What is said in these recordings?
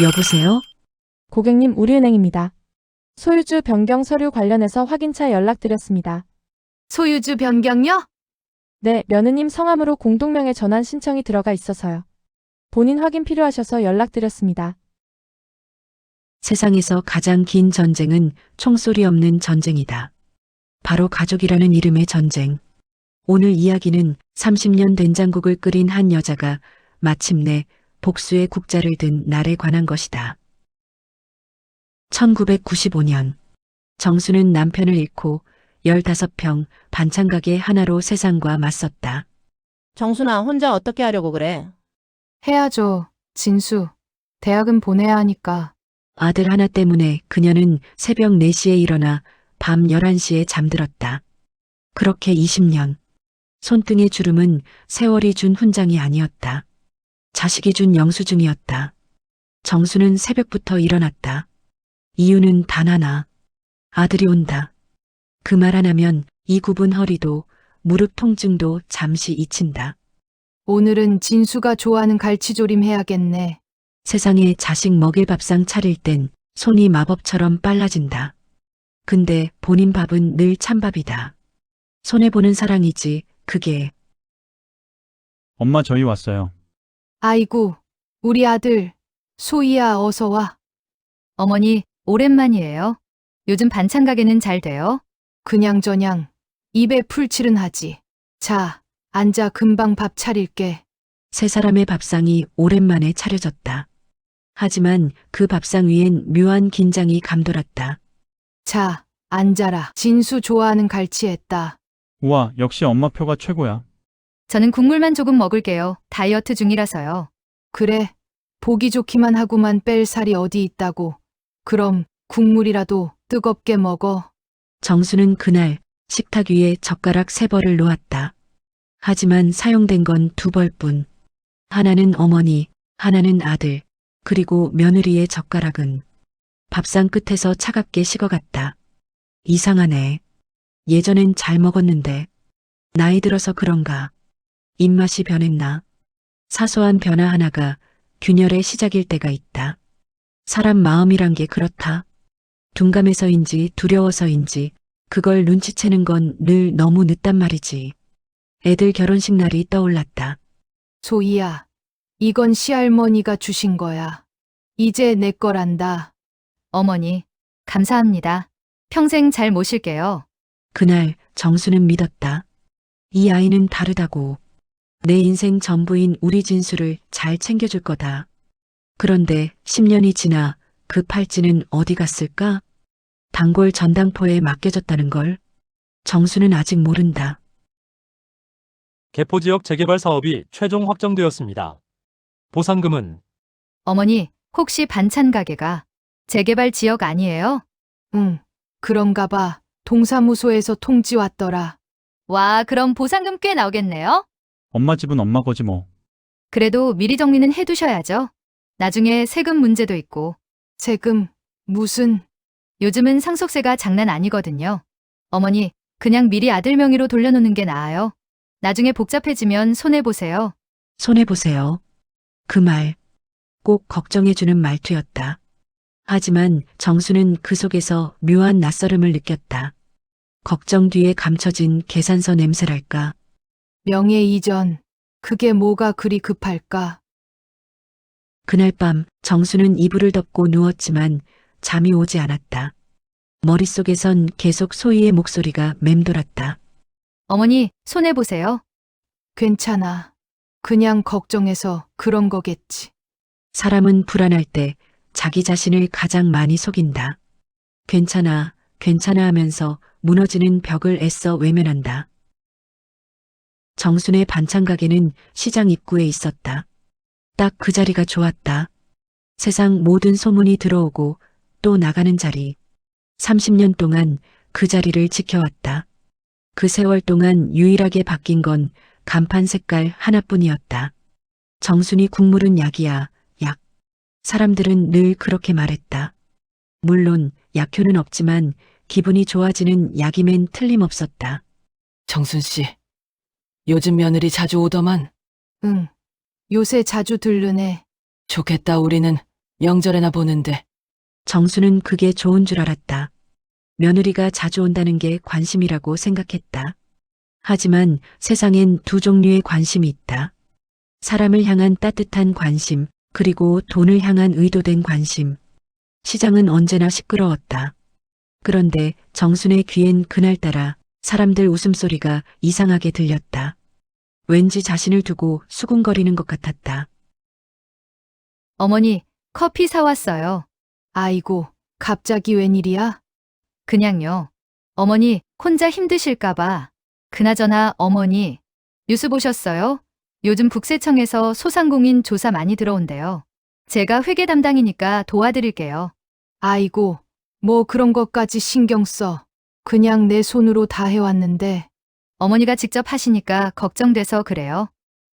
여보세요? 고객님, 우리은행입니다. 소유주 변경 서류 관련해서 확인차 연락드렸습니다. 소유주 변경요? 네, 며느님 성함으로 공동명의 전환 신청이 들어가 있어서요. 본인 확인 필요하셔서 연락드렸습니다. 세상에서 가장 긴 전쟁은 총소리 없는 전쟁이다. 바로 가족이라는 이름의 전쟁. 오늘 이야기는 30년 된장국을 끓인 한 여자가 마침내 복수의 국자를 든 날에 관한 것이다. 1995년 정수는 남편을 잃고 15평 반찬가게 하나로 세상과 맞섰다. 정순아, 혼자 어떻게 하려고 그래? 해야죠. 진수. 대학은 보내야 하니까. 아들 하나 때문에 그녀는 새벽 4시에 일어나 밤 11시에 잠들었다. 그렇게 20년. 손등의 주름은 세월이 준 훈장이 아니었다. 자식이 준 영수증이었다. 정수는 새벽부터 일어났다. 이유는 단 하나. 아들이 온다. 그 말 하나면 이 굽은 허리도 무릎 통증도 잠시 잊힌다. 오늘은 진수가 좋아하는 갈치조림 해야겠네. 세상에 자식 먹일 밥상 차릴 땐 손이 마법처럼 빨라진다. 근데 본인 밥은 늘 찬밥이다. 손해보는 사랑이지 그게. 엄마 저희 왔어요. 아이고, 우리 아들. 소희야, 어서 와. 어머니, 오랜만이에요. 요즘 반찬 가게는 잘 돼요? 그냥저냥. 입에 풀칠은 하지. 자, 앉아 금방 밥 차릴게. 세 사람의 밥상이 오랜만에 차려졌다. 하지만 그 밥상 위엔 묘한 긴장이 감돌았다. 자, 앉아라. 진수 좋아하는 갈치 했다. 우와, 역시 엄마표가 최고야. 저는 국물만 조금 먹을게요. 다이어트 중이라서요. 그래. 보기 좋기만 하고만 뺄 살이 어디 있다고. 그럼 국물이라도 뜨겁게 먹어. 정수는 그날 식탁 위에 젓가락 3벌을 놓았다. 하지만 사용된 건 2벌뿐. 하나는 어머니, 하나는 아들, 그리고 며느리의 젓가락은 밥상 끝에서 차갑게 식어갔다. 이상하네. 예전엔 잘 먹었는데 나이 들어서 그런가. 입맛이 변했나. 사소한 변화 하나가 균열의 시작일 때가 있다. 사람 마음이란 게 그렇다. 둔감해서인지 두려워서인지 그걸 눈치채는 건 늘 너무 늦단 말이지. 애들 결혼식 날이 떠올랐다. 소희야, 이건 시할머니가 주신 거야. 이제 내 거란다. 어머니, 감사합니다. 평생 잘 모실게요. 그날 정수는 믿었다. 이 아이는 다르다고. 내 인생 전부인 우리 진수를 잘 챙겨줄 거다. 그런데 10년이 지나 그 팔찌는 어디 갔을까? 단골 전당포에 맡겨졌다는 걸. 정수는 아직 모른다. 개포지역 재개발 사업이 최종 확정되었습니다. 보상금은 어머니, 혹시 반찬 가게가 재개발 지역 아니에요? 응, 그런가 봐. 동사무소에서 통지 왔더라. 와, 그럼 보상금 꽤 나오겠네요? 엄마 집은 엄마 거지 뭐. 그래도 미리 정리는 해두셔야죠. 나중에 세금 문제도 있고. 세금? 무슨? 요즘은 상속세가 장난 아니거든요. 어머니, 그냥 미리 아들 명의로 돌려놓는 게 나아요. 나중에 복잡해지면 손해보세요. 손해보세요. 그 말, 꼭 걱정해주는 말투였다. 하지만 정수는 그 속에서 묘한 낯설음을 느꼈다. 걱정 뒤에 감춰진 계산서 냄새랄까. 명예 이전. 그게 뭐가 그리 급할까? 그날 밤 정수는 이불을 덮고 누웠지만 잠이 오지 않았다. 머릿속에선 계속 소희의 목소리가 맴돌았다. 어머니, 손해보세요. 괜찮아. 그냥 걱정해서 그런 거겠지. 사람은 불안할 때 자기 자신을 가장 많이 속인다. 괜찮아, 괜찮아 하면서 무너지는 벽을 애써 외면한다. 정순의 반찬 가게는 시장 입구에 있었다. 딱 그 자리가 좋았다. 세상 모든 소문이 들어오고 또 나가는 자리. 30년 동안 그 자리를 지켜왔다. 그 세월 동안 유일하게 바뀐 건 간판 색깔 하나뿐이었다. 정순이 국물은 약이야, 약. 사람들은 늘 그렇게 말했다. 물론 약효는 없지만 기분이 좋아지는 약임엔 틀림없었다. 정순 씨, 요즘 며느리 자주 오더만. 응. 요새 자주 들르네. 좋겠다, 우리는 명절에나 보는데. 정수는 그게 좋은 줄 알았다. 며느리가 자주 온다는 게 관심이라고 생각했다. 하지만 세상엔 두 종류의 관심이 있다. 사람을 향한 따뜻한 관심, 그리고 돈을 향한 의도된 관심. 시장은 언제나 시끄러웠다. 그런데 정순의 귀엔 그날따라 사람들 웃음소리가 이상하게 들렸다. 왠지 자신을 두고 수군거리는 것 같았다. 어머니, 커피 사왔어요. 아이고, 갑자기 웬일이야? 그냥요. 어머니, 혼자 힘드실까봐. 그나저나 어머니, 뉴스 보셨어요? 요즘 국세청에서 소상공인 조사 많이 들어온대요. 제가 회계 담당이니까 도와드릴게요. 아이고, 뭐 그런 것까지 신경 써. 그냥 내 손으로 다 해왔는데. 어머니가 직접 하시니까 걱정돼서 그래요.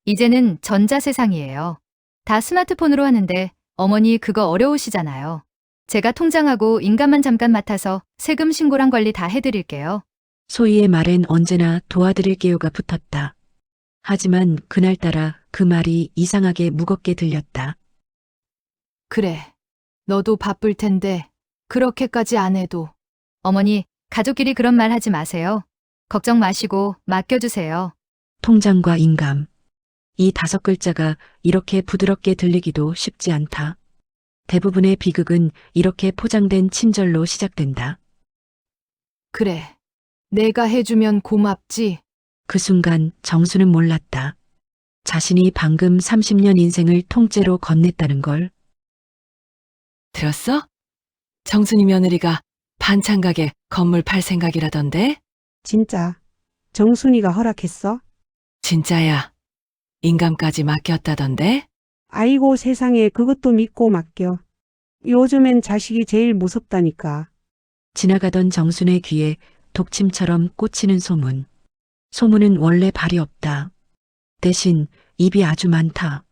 이제는 전자세상이에요. 다 스마트폰으로 하는데 어머니 그거 어려우시잖아요. 제가 통장하고 인감만 잠깐 맡아서 세금 신고랑 관리 다 해드릴게요. 소희의 말엔 언제나 도와드릴게요가 붙었다. 하지만 그날따라 그 말이 이상하게 무겁게 들렸다. 그래, 너도 바쁠 텐데 그렇게까지 안 해도. 어머니, 가족끼리 그런 말 하지 마세요. 걱정 마시고 맡겨주세요. 통장과 인감. 이 5글자가 이렇게 부드럽게 들리기도 쉽지 않다. 대부분의 비극은 이렇게 포장된 친절로 시작된다. 그래, 내가 해주면 고맙지. 그 순간 정수는 몰랐다. 자신이 방금 30년 인생을 통째로 건넸다는 걸. 들었어? 정순이 며느리가 반찬 가게 건물 팔 생각이라던데? 진짜 정순이가 허락했어? 진짜야. 인감까지 맡겼다던데? 아이고 세상에 그것도 믿고 맡겨. 요즘엔 자식이 제일 무섭다니까. 지나가던 정순의 귀에 독침처럼 꽂히는 소문. 소문은 원래 발이 없다. 대신 입이 아주 많다.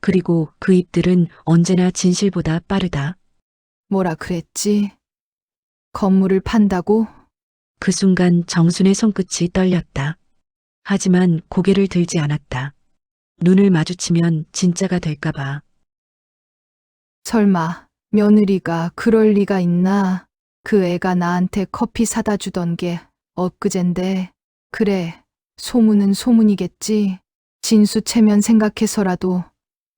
그리고 그 입들은 언제나 진실보다 빠르다. 뭐라 그랬지? 건물을 판다고? 그 순간 정순의 손끝이 떨렸다. 하지만 고개를 들지 않았다. 눈을 마주치면 진짜가 될까봐. 설마 며느리가 그럴 리가 있나? 그 애가 나한테 커피 사다 주던 게 엊그젠데. 그래, 소문은 소문이겠지. 진수 체면 생각해서라도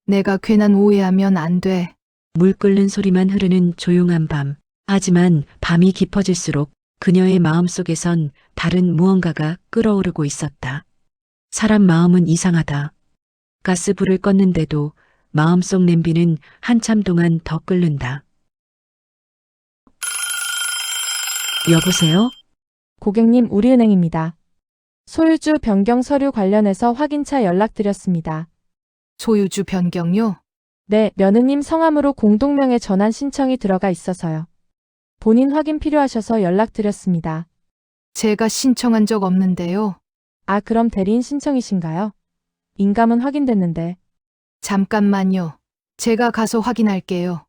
내가 괜한 오해하면 안 돼. 물 끓는 소리만 흐르는 조용한 밤. 하지만 밤이 깊어질수록 그녀의 마음속에선 다른 무언가가 끓어오르고 있었다. 사람 마음은 이상하다. 가스불을 껐는데도 마음속 냄비는 한참 동안 더 끓는다. 여보세요? 고객님, 우리은행입니다. 소유주 변경 서류 관련해서 확인차 연락드렸습니다. 소유주 변경요? 네, 며느님 성함으로 공동명의 전환 신청이 들어가 있어서요. 본인 확인 필요하셔서 연락드렸습니다. 제가 신청한 적 없는데요. 아, 그럼 대리인 신청이신가요? 인감은 확인됐는데. 잠깐만요. 제가 가서 확인할게요.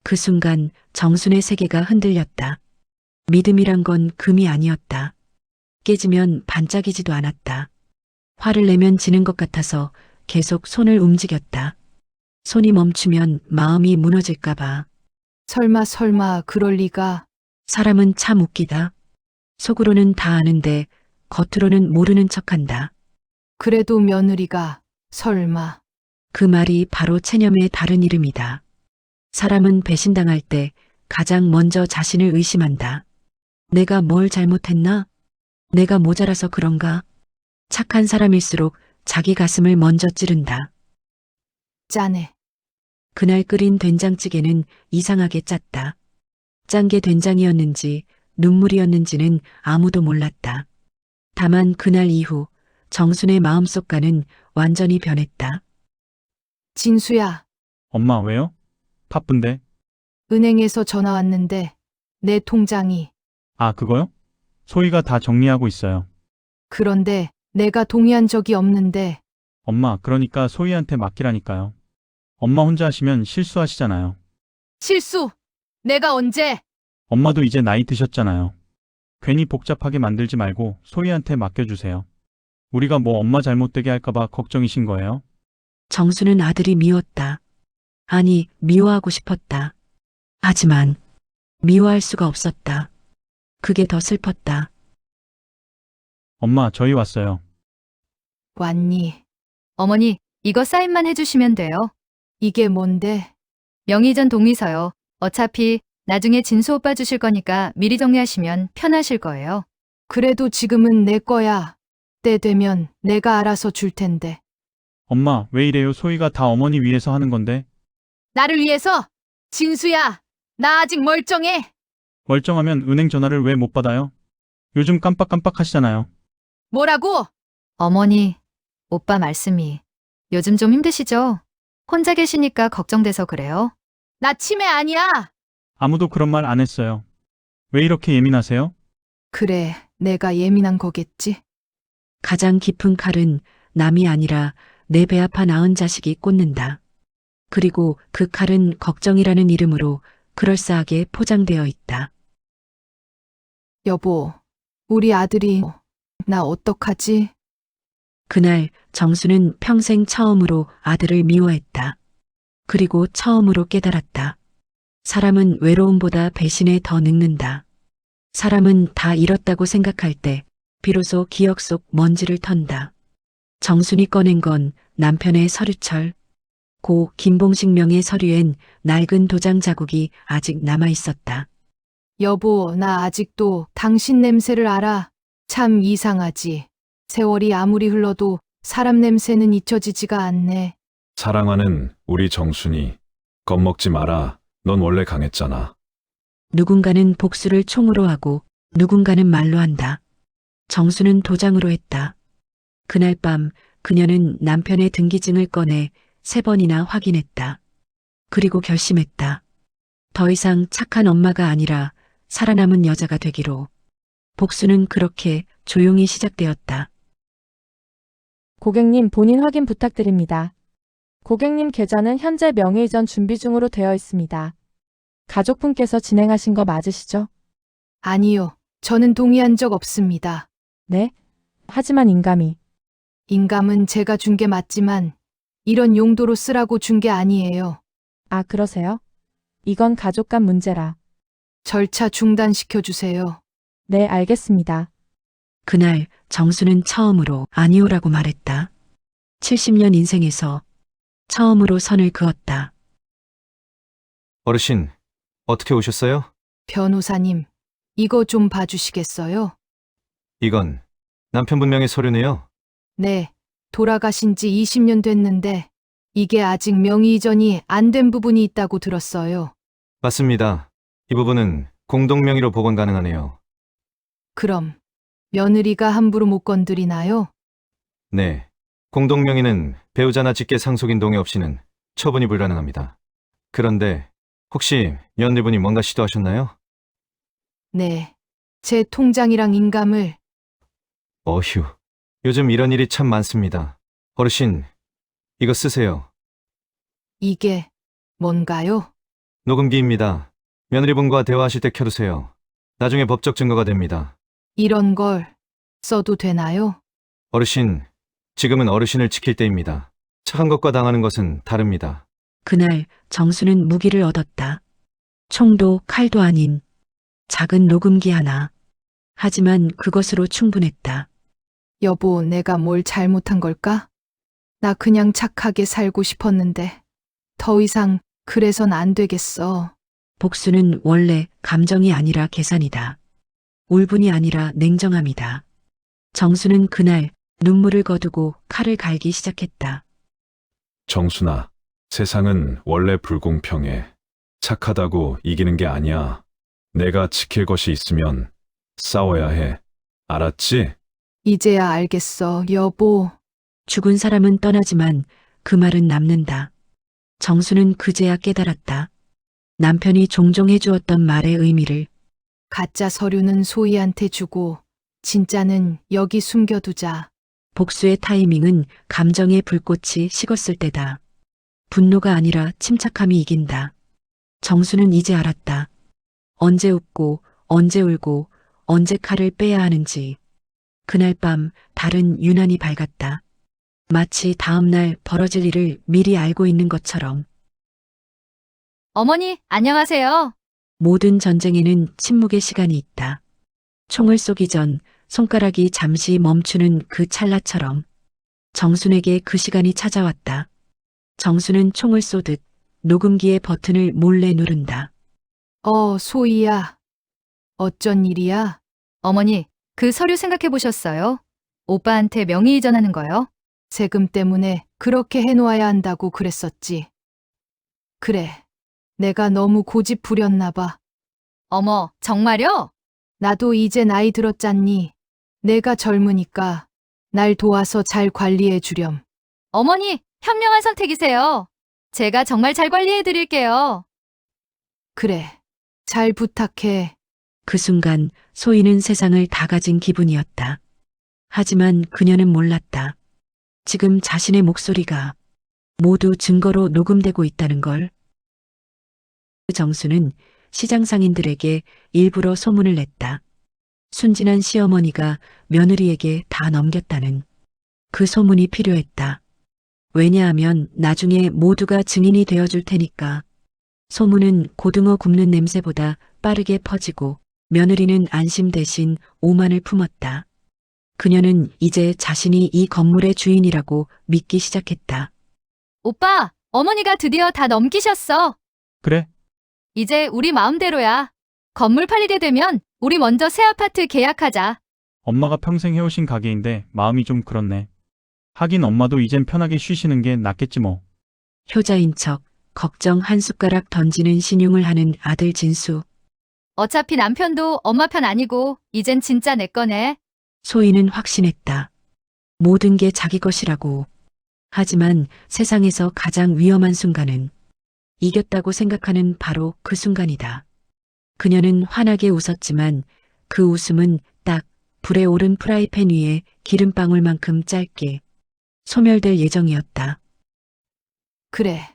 그 순간 정순의 세계가 흔들렸다. 믿음이란 건 금이 아니었다. 깨지면 반짝이지도 않았다. 화를 내면 지는 것 같아서 계속 손을 움직였다. 손이 멈추면 마음이 무너질까봐. 설마 그럴 리가. 사람은 참 웃기다. 속으로는 다 아는데 겉으로는 모르는 척한다. 그래도 며느리가 설마. 그 말이 바로 체념의 다른 이름이다. 사람은 배신당할 때 가장 먼저 자신을 의심한다. 내가 뭘 잘못했나? 내가 모자라서 그런가? 착한 사람일수록 자기 가슴을 먼저 찌른다. 짜네. 그날 끓인 된장찌개는 이상하게 짰다. 짠 게 된장이었는지 눈물이었는지는 아무도 몰랐다. 다만 그날 이후 정순의 마음속과는 완전히 변했다. 진수야, 엄마 왜요? 바쁜데? 은행에서 전화 왔는데 내 통장이. 아, 그거요? 소희가 다 정리하고 있어요. 그런데 내가 동의한 적이 없는데. 엄마, 그러니까 소희한테 맡기라니까요. 엄마 혼자 하시면 실수하시잖아요. 실수! 내가 언제? 엄마도 이제 나이 드셨잖아요. 괜히 복잡하게 만들지 말고 소희한테 맡겨주세요. 우리가 뭐 엄마 잘못되게 할까봐 걱정이신 거예요? 정수는 아들이 미웠다. 아니, 미워하고 싶었다. 하지만 미워할 수가 없었다. 그게 더 슬펐다. 엄마, 저희 왔어요. 왔니? 어머니, 이거 사인만 해주시면 돼요. 이게 뭔데? 명의전 동의서요. 어차피 나중에 진수 오빠 주실 거니까 미리 정리하시면 편하실 거예요. 그래도 지금은 내 거야. 때 되면 내가 알아서 줄 텐데. 엄마, 왜 이래요? 소희가 다 어머니 위해서 하는 건데. 나를 위해서? 진수야, 나 아직 멀쩡해. 멀쩡하면 은행 전화를 왜 못 받아요? 요즘 깜빡깜빡 하시잖아요. 뭐라고? 어머니, 오빠 말씀이 요즘 좀 힘드시죠? 혼자 계시니까 걱정돼서 그래요. 나 치매 아니야. 아무도 그런 말 안 했어요. 왜 이렇게 예민하세요? 그래, 내가 예민한 거겠지. 가장 깊은 칼은 남이 아니라 내 배 아파 낳은 자식이 꽂는다. 그리고 그 칼은 걱정이라는 이름으로 그럴싸하게 포장되어 있다. 여보, 우리 아들이 나 어떡하지? 그날 정수는 평생 처음으로 아들을 미워했다. 그리고 처음으로 깨달았다. 사람은 외로움보다 배신에 더 늙는다. 사람은 다 잃었다고 생각할 때 비로소 기억 속 먼지를 턴다. 정순이 꺼낸 건 남편의 서류철. 고 김봉식 명의 서류엔 낡은 도장 자국이 아직 남아 있었다. 여보, 나 아직도 당신 냄새를 알아. 참 이상하지. 세월이 아무리 흘러도 사람 냄새는 잊혀지지가 않네. 사랑하는 우리 정순이, 겁먹지 마라. 넌 원래 강했잖아. 누군가는 복수를 총으로 하고 누군가는 말로 한다. 정수는 도장으로 했다. 그날 밤 그녀는 남편의 등기증을 꺼내 3번이나 확인했다. 그리고 결심했다. 더 이상 착한 엄마가 아니라 살아남은 여자가 되기로. 복수는 그렇게 조용히 시작되었다. 고객님 본인 확인 부탁드립니다. 고객님 계좌는 현재 명의이전 준비 중으로 되어 있습니다. 가족분께서 진행하신 거 맞으시죠? 아니요, 저는 동의한 적 없습니다. 네. 하지만 인감이. 인감은 제가 준 게 맞지만 이런 용도로 쓰라고 준 게 아니에요. 아, 그러세요? 이건 가족 간 문제라. 절차 중단시켜 주세요. 네, 알겠습니다. 그날 정수는 처음으로 아니오라고 말했다. 70년 인생에서 처음으로 선을 그었다. 어르신, 어떻게 오셨어요? 변호사님, 이거 좀 봐주시겠어요? 이건 남편분 명의 서류네요. 네, 돌아가신 지 20년 됐는데 이게 아직 명의 이전이 안 된 부분이 있다고 들었어요. 맞습니다. 이 부분은 공동명의로 복원 가능하네요. 그럼 며느리가 함부로 못 건드리나요? 네. 공동명의는 배우자나 직계 상속인 동의 없이는 처분이 불가능합니다. 그런데 혹시 며느리분이 뭔가 시도하셨나요? 네, 제 통장이랑 인감을. 어휴, 요즘 이런 일이 참 많습니다. 어르신, 이거 쓰세요. 이게 뭔가요? 녹음기입니다. 며느리분과 대화하실 때 켜두세요. 나중에 법적 증거가 됩니다. 이런 걸 써도 되나요? 어르신, 지금은 어르신을 지킬 때입니다. 착한 것과 당하는 것은 다릅니다. 그날 정수는 무기를 얻었다. 총도 칼도 아닌 작은 녹음기 하나. 하지만 그것으로 충분했다. 여보, 내가 뭘 잘못한 걸까? 나 그냥 착하게 살고 싶었는데 더 이상 그래선 안 되겠어. 복수는 원래 감정이 아니라 계산이다. 울분이 아니라 냉정함이다. 정수는 그날 눈물을 거두고 칼을 갈기 시작했다. 정순아, 세상은 원래 불공평해. 착하다고 이기는 게 아니야. 내가 지킬 것이 있으면 싸워야 해. 알았지? 이제야 알겠어, 여보. 죽은 사람은 떠나지만 그 말은 남는다. 정수는 그제야 깨달았다. 남편이 종종 해주었던 말의 의미를. 가짜 서류는 소희한테 주고 진짜는 여기 숨겨두자. 복수의 타이밍은 감정의 불꽃이 식었을 때다. 분노가 아니라 침착함이 이긴다. 정수는 이제 알았다. 언제 웃고 언제 울고 언제 칼을 빼야 하는지. 그날 밤 달은 유난히 밝았다. 마치 다음 날 벌어질 일을 미리 알고 있는 것처럼. 어머니, 안녕하세요. 모든 전쟁에는 침묵의 시간이 있다. 총을 쏘기 전 손가락이 잠시 멈추는 그 찰나처럼 정순에게 그 시간이 찾아왔다. 정순은 총을 쏘듯 녹음기의 버튼을 몰래 누른다. 소희야. 어쩐 일이야? 어머니, 그 서류 생각해 보셨어요? 오빠한테 명의 이전하는 거요? 세금 때문에 그렇게 해놓아야 한다고 그랬었지. 그래. 내가 너무 고집 부렸나 봐. 어머, 정말요? 나도 이제 나이 들었잖니. 내가 젊으니까 날 도와서 잘 관리해 주렴. 어머니, 현명한 선택이세요. 제가 정말 잘 관리해 드릴게요. 그래. 잘 부탁해. 그 순간 소희는 세상을 다 가진 기분이었다. 하지만 그녀는 몰랐다. 지금 자신의 목소리가 모두 증거로 녹음되고 있다는 걸. 정수는 시장 상인들에게 일부러 소문을 냈다. 순진한 시어머니가 며느리에게 다 넘겼다는 그 소문이 필요했다. 왜냐하면 나중에 모두가 증인이 되어줄 테니까. 소문은 고등어 굽는 냄새보다 빠르게 퍼지고 며느리는 안심 대신 오만을 품었다. 그녀는 이제 자신이 이 건물의 주인이라고 믿기 시작했다. 오빠, 어머니가 드디어 다 넘기셨어. 그래? 이제 우리 마음대로야. 건물 팔리게 되면 우리 먼저 새 아파트 계약하자. 엄마가 평생 해오신 가게인데 마음이 좀 그렇네. 하긴 엄마도 이젠 편하게 쉬시는 게 낫겠지 뭐. 효자인 척 걱정 한 숟가락 던지는 신용을 하는 아들 진수. 어차피 남편도 엄마 편 아니고 이젠 진짜 내 거네. 소희는 확신했다. 모든 게 자기 것이라고. 하지만 세상에서 가장 위험한 순간은 이겼다고 생각하는 바로 그 순간이다. 그녀는 환하게 웃었지만 그 웃음은 딱 불에 오른 프라이팬 위에 기름방울만큼 짧게 소멸될 예정이었다. 그래.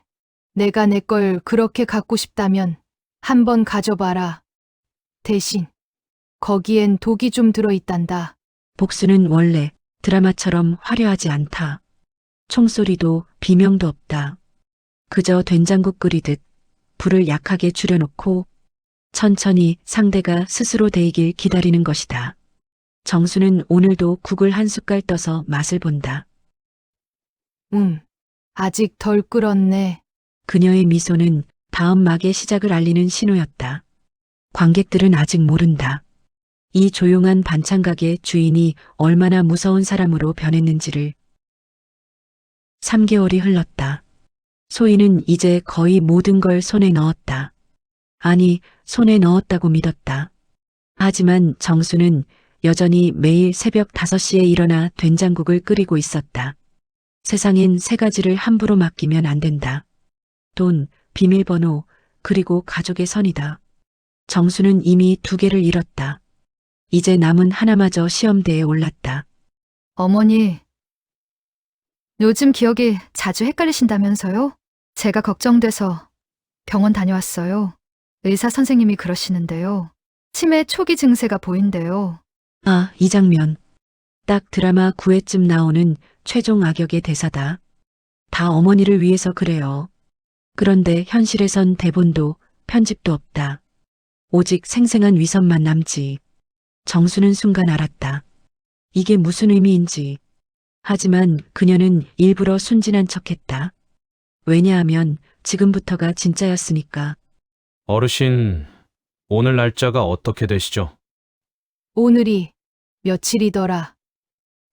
내가 내 걸 그렇게 갖고 싶다면 한번 가져봐라. 대신 거기엔 독이 좀 들어있단다. 복수는 원래 드라마처럼 화려하지 않다. 총소리도 비명도 없다. 그저 된장국 끓이듯 불을 약하게 줄여놓고 천천히 상대가 스스로 데이길 기다리는 것이다. 정수는 오늘도 국을 한 숟갈 떠서 맛을 본다. 아직 덜 끓었네. 그녀의 미소는 다음 막의 시작을 알리는 신호였다. 관객들은 아직 모른다. 이 조용한 반찬 가게 주인이 얼마나 무서운 사람으로 변했는지를. 3개월이 흘렀다. 소희는 이제 거의 모든 걸 손에 넣었다. 아니, 손에 넣었다고 믿었다. 하지만 정수는 여전히 매일 새벽 5시에 일어나 된장국을 끓이고 있었다. 세상엔 3가지를 함부로 맡기면 안 된다. 돈, 비밀번호, 그리고 가족의 선이다. 정수는 이미 2개를 잃었다. 이제 남은 하나마저 시험대에 올랐다. 어머니, 요즘 기억이 자주 헷갈리신다면서요? 제가 걱정돼서 병원 다녀왔어요. 의사 선생님이 그러시는데요. 치매 초기 증세가 보인대요. 아, 이 장면. 딱 드라마 9회쯤 나오는 최종 악역의 대사다. 다 어머니를 위해서 그래요. 그런데 현실에선 대본도 편집도 없다. 오직 생생한 위선만 남지. 정수는 순간 알았다. 이게 무슨 의미인지. 하지만 그녀는 일부러 순진한 척했다. 왜냐하면 지금부터가 진짜였으니까. 어르신, 오늘 날짜가 어떻게 되시죠? 오늘이 며칠이더라.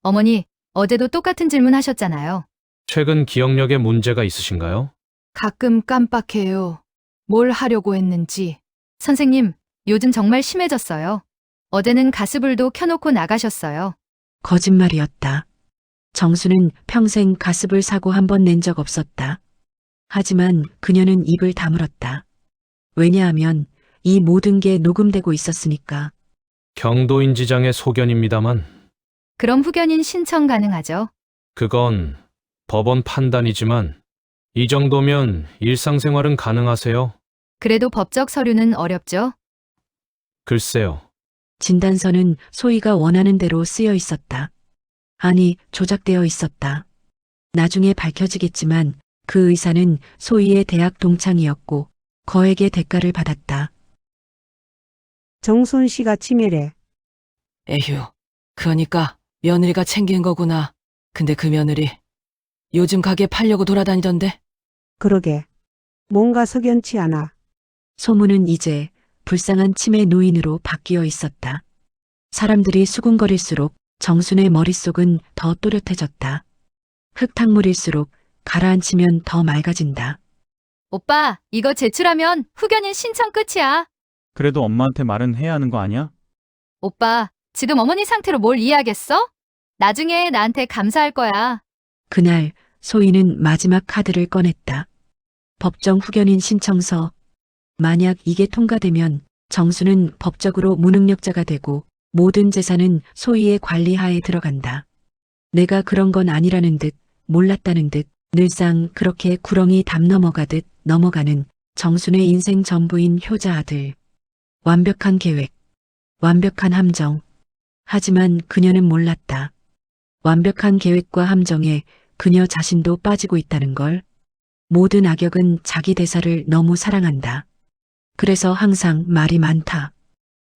어머니, 어제도 똑같은 질문 하셨잖아요. 최근 기억력에 문제가 있으신가요? 가끔 깜빡해요. 뭘 하려고 했는지. 선생님, 요즘 정말 심해졌어요. 어제는 가스불도 켜놓고 나가셨어요. 거짓말이었다. 정수는 평생 가습을 사고 한 번 낸 적 없었다. 하지만 그녀는 입을 다물었다. 왜냐하면 이 모든 게 녹음되고 있었으니까. 경도인지장의 소견입니다만, 그럼 후견인 신청 가능하죠? 그건 법원 판단이지만, 이 정도면 일상생활은 가능하세요? 그래도 법적 서류는 어렵죠? 글쎄요. 진단서는 소희가 원하는 대로 쓰여 있었다. 아니, 조작되어 있었다. 나중에 밝혀지겠지만 그 의사는 소희의 대학 동창이었고 거액의 대가를 받았다. 정순 씨가 치매래. 에휴, 그러니까 며느리가 챙긴 거구나. 근데 그 며느리 요즘 가게 팔려고 돌아다니던데. 그러게. 뭔가 석연치 않아. 소문은 이제 불쌍한 치매 노인으로 바뀌어 있었다. 사람들이 수군거릴수록 정순의 머릿속은 더 또렷해졌다. 흙탕물일수록 가라앉히면 더 맑아진다. 오빠, 이거 제출하면 후견인 신청 끝이야. 그래도 엄마한테 말은 해야 하는 거 아니야? 오빠, 지금 어머니 상태로 뭘 이해하겠어? 나중에 나한테 감사할 거야. 그날 소희는 마지막 카드를 꺼냈다. 법정 후견인 신청서. 만약 이게 통과되면 정수는 법적으로 무능력자가 되고 모든 재산은 소희의 관리하에 들어간다. 내가 그런 건 아니라는 듯 몰랐다는 듯 늘상 그렇게 구렁이 담 넘어가듯 넘어가는 정순의 인생 전부인 효자 아들. 완벽한 계획, 완벽한 함정. 하지만 그녀는 몰랐다. 완벽한 계획과 함정에 그녀 자신도 빠지고 있다는 걸. 모든 악역은 자기 대사를 너무 사랑한다. 그래서 항상 말이 많다.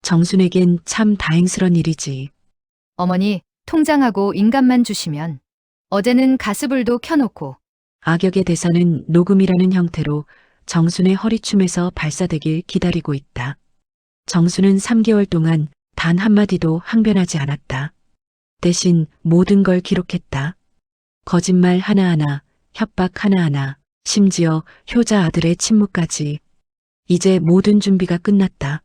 정순에겐 참 다행스런 일이지. 어머니, 통장하고 인감만 주시면. 어제는 가스불도 켜놓고. 악역의 대사는 녹음이라는 형태로 정순의 허리춤에서 발사되길 기다리고 있다. 정순은 3개월 동안 단 한마디도 항변하지 않았다. 대신 모든 걸 기록했다. 거짓말 하나하나, 협박 하나하나, 심지어 효자 아들의 침묵까지. 이제 모든 준비가 끝났다.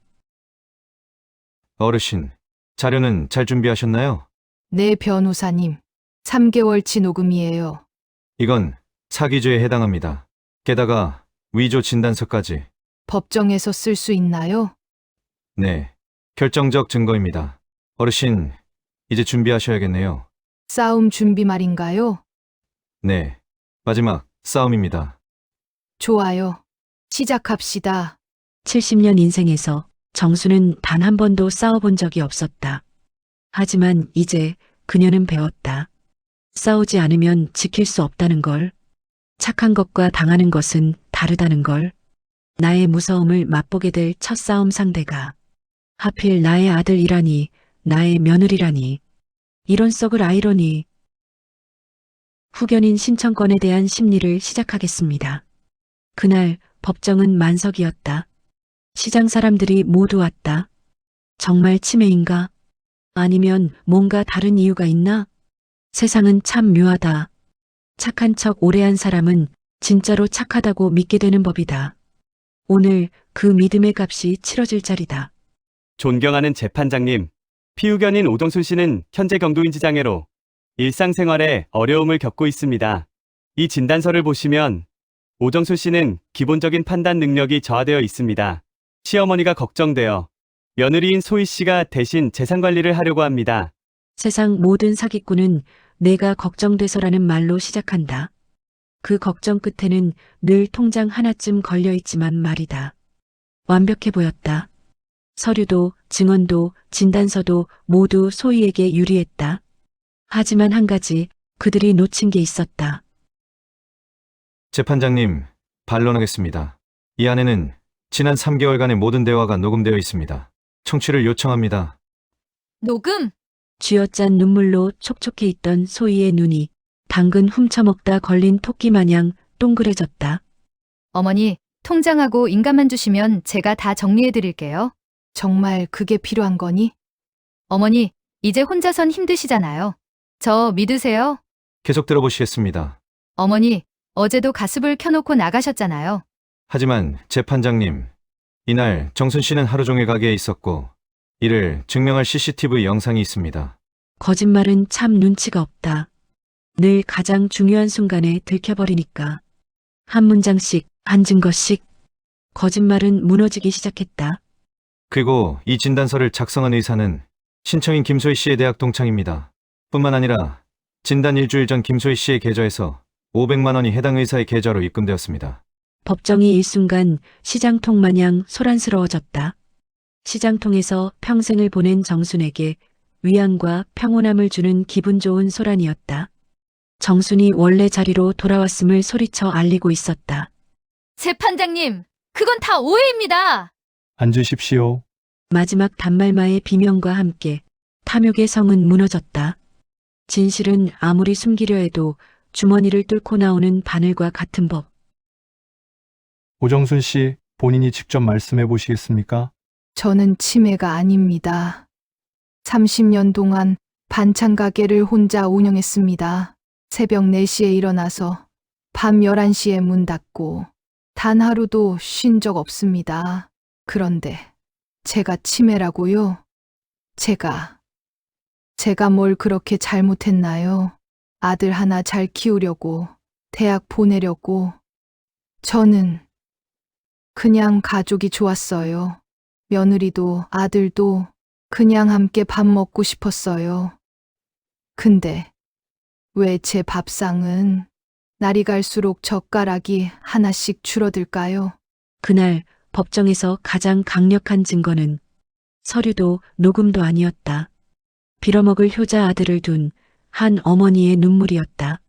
어르신, 자료는 잘 준비하셨나요? 네, 변호사님. 3개월치 녹음이에요. 이건 사기죄에 해당합니다. 게다가 위조 진단서까지. 법정에서 쓸 수 있나요? 네, 결정적 증거입니다. 어르신, 이제 준비하셔야겠네요. 싸움 준비 말인가요? 네, 마지막 싸움입니다. 좋아요. 시작합시다. 70년 인생에서 정수는 단 한 번도 싸워본 적이 없었다. 하지만 이제 그녀는 배웠다. 싸우지 않으면 지킬 수 없다는 걸. 착한 것과 당하는 것은 다르다는 걸. 나의 무서움을 맛보게 될 첫 싸움 상대가 하필 나의 아들이라니, 나의 며느리라니. 이런 썩을 아이러니. 후견인 신청권에 대한 심리를 시작하겠습니다. 그날 법정은 만석이었다. 시장 사람들이 모두 왔다. 정말 치매인가? 아니면 뭔가 다른 이유가 있나? 세상은 참 묘하다. 착한 척 오래 한 사람은 진짜로 착하다고 믿게 되는 법이다. 오늘 그 믿음의 값이 치러질 자리다. 존경하는 재판장님, 피후견인 오정순 씨는 현재 경도인지 장애로 일상생활에 어려움을 겪고 있습니다. 이 진단서를 보시면 오정순 씨는 기본적인 판단 능력이 저하되어 있습니다. 시어머니가 걱정되어 며느리인 소희 씨가 대신 재산 관리를 하려고 합니다. 세상 모든 사기꾼은 내가 걱정돼서라는 말로 시작한다. 그 걱정 끝에는 늘 통장 하나쯤 걸려있지만 말이다. 완벽해 보였다. 서류도 증언도 진단서도 모두 소희에게 유리했다. 하지만 한 가지 그들이 놓친 게 있었다. 재판장님, 반론하겠습니다. 이 안에는 지난 3개월간의 모든 대화가 녹음되어 있습니다. 청취를 요청합니다. 녹음! 쥐어짠 눈물로 촉촉해 있던 소희의 눈이 당근 훔쳐먹다 걸린 토끼 마냥 동그래졌다. 어머니, 통장하고 인감만 주시면 제가 다 정리해 드릴게요. 정말 그게 필요한 거니? 어머니, 이제 혼자선 힘드시잖아요. 저 믿으세요? 계속 들어보시겠습니다. 어머니, 어제도 가스불 켜놓고 나가셨잖아요. 하지만 재판장님, 이날 정순 씨는 하루 종일 가게에 있었고 이를 증명할 CCTV 영상이 있습니다. 거짓말은 참 눈치가 없다. 늘 가장 중요한 순간에 들켜버리니까. 한 문장씩, 한 증거씩. 거짓말은 무너지기 시작했다. 그리고 이 진단서를 작성한 의사는 신청인 김소희 씨의 대학 동창입니다. 뿐만 아니라 진단 일주일 전 김소희 씨의 계좌에서 500만 원이 해당 의사의 계좌로 입금되었습니다. 법정이 일순간 시장통 마냥 소란스러워졌다. 시장통에서 평생을 보낸 정순에게 위안과 평온함을 주는 기분 좋은 소란이었다. 정순이 원래 자리로 돌아왔음을 소리쳐 알리고 있었다. 재판장님, 그건 다 오해입니다. 앉으십시오. 마지막 단말마의 비명과 함께 탐욕의 성은 무너졌다. 진실은 아무리 숨기려 해도 주머니를 뚫고 나오는 바늘과 같은 법. 오정순 씨, 본인이 직접 말씀해 보시겠습니까? 저는 치매가 아닙니다. 30년 동안 반찬 가게를 혼자 운영했습니다. 새벽 4시에 일어나서 밤 11시에 문 닫고 단 하루도 쉰 적 없습니다. 그런데 제가 치매라고요? 제가 뭘 그렇게 잘못했나요? 아들 하나 잘 키우려고, 대학 보내려고. 저는 그냥 가족이 좋았어요. 며느리도 아들도 그냥 함께 밥 먹고 싶었어요. 근데 왜 제 밥상은 날이 갈수록 젓가락이 하나씩 줄어들까요? 그날 법정에서 가장 강력한 증거는 서류도 녹음도 아니었다. 빌어먹을 효자 아들을 둔 한 어머니의 눈물이었다.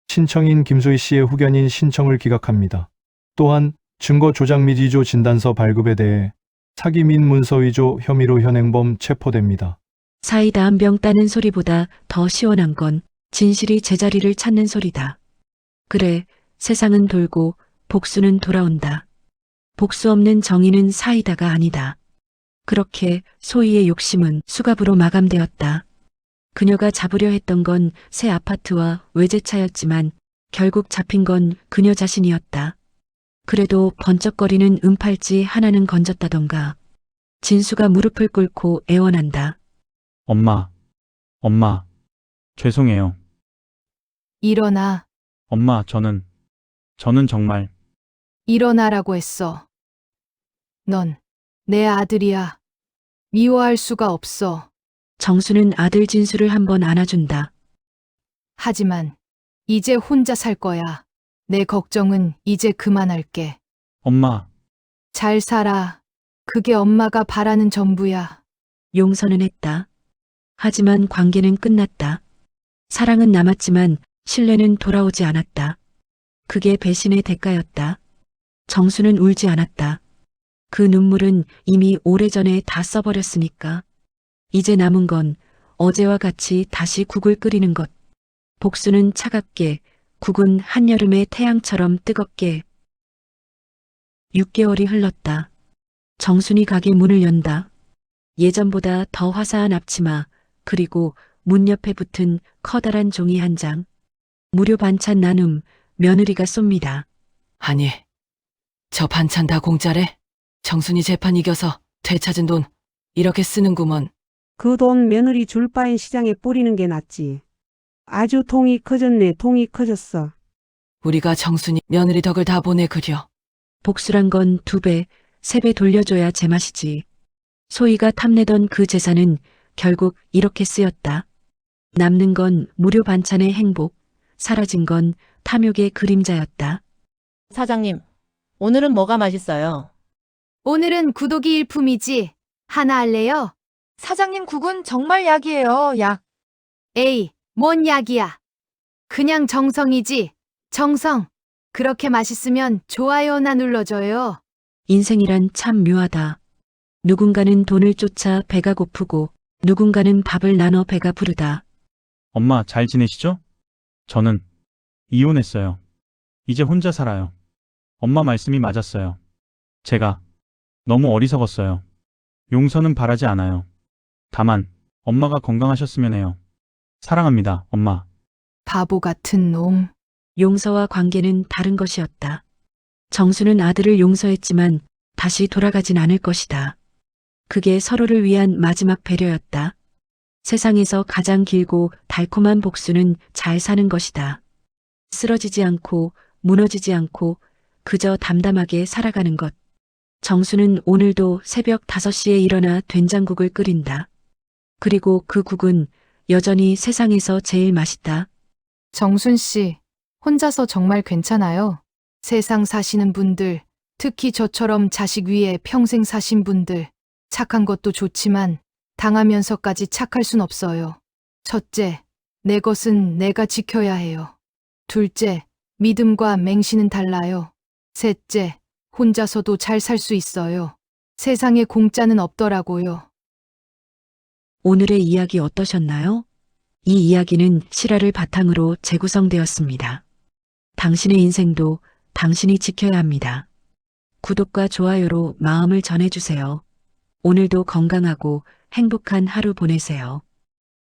신청인 김소희 씨의 후견인 신청을 기각합니다. 또한 증거 조작 및 위조 진단서 발급에 대해 사기 및 문서 위조 혐의로 현행범 체포됩니다. 사이다 한 병 따는 소리보다 더 시원한 건 진실이 제자리를 찾는 소리다. 그래, 세상은 돌고 복수는 돌아온다. 복수 없는 정의는 사이다가 아니다. 그렇게 소희의 욕심은 수갑으로 마감되었다. 그녀가 잡으려 했던 건 새 아파트와 외제차였지만 결국 잡힌 건 그녀 자신이었다. 그래도 번쩍거리는 은팔찌 하나는 건졌다던가. 진수가 무릎을 꿇고 애원한다. 엄마, 죄송해요. 일어나, 엄마, 저는 정말 일어나라고 했어. 넌 내 아들이야. 미워할 수가 없어. 정수는 아들 진수를 한번 안아준다. 하지만 이제 혼자 살 거야. 내 걱정은 이제 그만할게. 엄마, 잘 살아. 그게 엄마가 바라는 전부야. 용서는 했다. 하지만 관계는 끝났다. 사랑은 남았지만 신뢰는 돌아오지 않았다. 그게 배신의 대가였다. 정수는 울지 않았다. 그 눈물은 이미 오래전에 다 써버렸으니까. 이제 남은 건 어제와 같이 다시 국을 끓이는 것. 복수는 차갑게, 국은 한여름의 태양처럼 뜨겁게. 6개월이 흘렀다. 정순이 가게 문을 연다. 예전보다 더 화사한 앞치마, 그리고 문 옆에 붙은 커다란 종이 한 장. 무료 반찬 나눔, 며느리가 쏩니다. 아니, 저 반찬 다 공짜래? 정순이 재판 이겨서 되찾은 돈 이렇게 쓰는구먼. 그 돈 며느리 줄 바엔 시장에 뿌리는 게 낫지. 아주 통이 커졌네, 통이 커졌어. 우리가 정순이 며느리 덕을 다 보내 그려. 복수란 건 2배, 3배 돌려줘야 제맛이지. 소희가 탐내던 그 재산은 결국 이렇게 쓰였다. 남는 건 무료 반찬의 행복, 사라진 건 탐욕의 그림자였다. 사장님, 오늘은 뭐가 맛있어요? 오늘은 구독이 일품이지. 하나 할래요? 사장님 국은 정말 약이에요, 약. 에이, 뭔 약이야. 그냥 정성이지. 정성. 그렇게 맛있으면 좋아요나 눌러줘요. 인생이란 참 묘하다. 누군가는 돈을 쫓아 배가 고프고 누군가는 밥을 나눠 배가 부르다. 엄마 잘 지내시죠? 저는 이혼했어요. 이제 혼자 살아요. 엄마 말씀이 맞았어요. 제가 너무 어리석었어요. 용서는 바라지 않아요. 다만 엄마가 건강하셨으면 해요. 사랑합니다, 엄마. 바보 같은 놈. 용서와 관계는 다른 것이었다. 정수는 아들을 용서했지만 다시 돌아가진 않을 것이다. 그게 서로를 위한 마지막 배려였다. 세상에서 가장 길고 달콤한 복수는 잘 사는 것이다. 쓰러지지 않고 무너지지 않고 그저 담담하게 살아가는 것. 정수는 오늘도 새벽 5시에 일어나 된장국을 끓인다. 그리고 그 국은 여전히 세상에서 제일 맛있다. 정순 씨, 혼자서 정말 괜찮아요. 세상 사시는 분들, 특히 저처럼 자식 위에 평생 사신 분들, 착한 것도 좋지만 당하면서까지 착할 순 없어요. 첫째, 내 것은 내가 지켜야 해요. 둘째, 믿음과 맹신은 달라요. 셋째, 혼자서도 잘 살 수 있어요. 세상에 공짜는 없더라고요. 오늘의 이야기 어떠셨나요? 이 이야기는 실화를 바탕으로 재구성되었습니다. 당신의 인생도 당신이 지켜야 합니다. 구독과 좋아요로 마음을 전해주세요. 오늘도 건강하고 행복한 하루 보내세요.